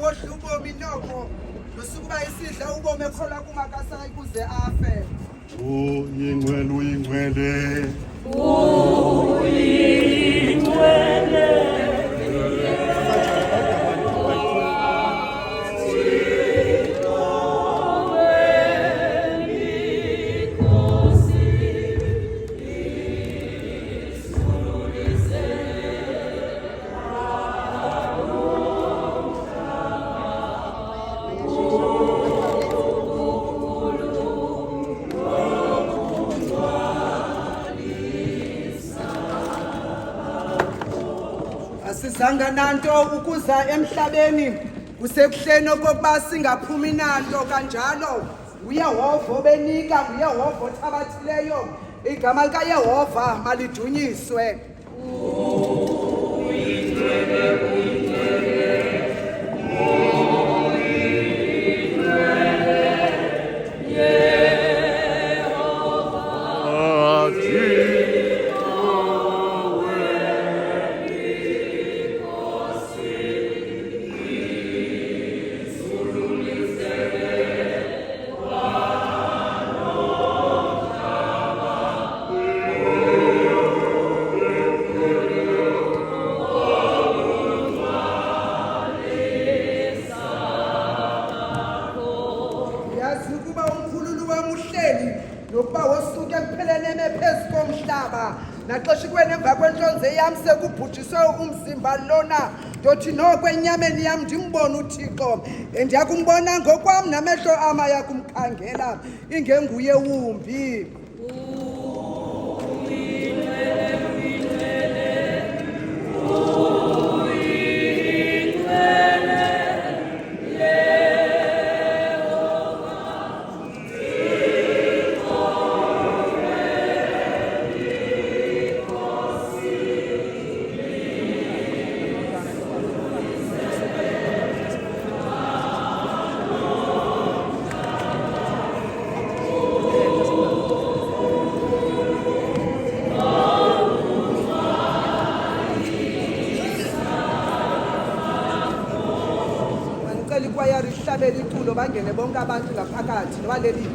ngodla ubomi nokho nosukuba isidla ubomi ekholwa kungakasayi kuze afe. Uyingcwele, uyingcwele. Asizanga nanto ukuza emhlabeni kusekuhleni okokuba singaphumi nanto kanjalo uYehova obenika uYehova othabathileyo igama likaYehova malidunyiswe. Ukuba umkhululi wamuhleli nokuba wosuke ekupheleni emephezu komhlaba naxesha ikweni emva kwentlonze yam sekubhujiswe umzimba lona ndothi noko enyameni yam ndimbone uThixo endiyakumbona ngokwam namehlo am ayakumkhangela ingenguye wumbi. Ikwayari ihlabela iculo bangene bonke abantu ngaphakathi noba leli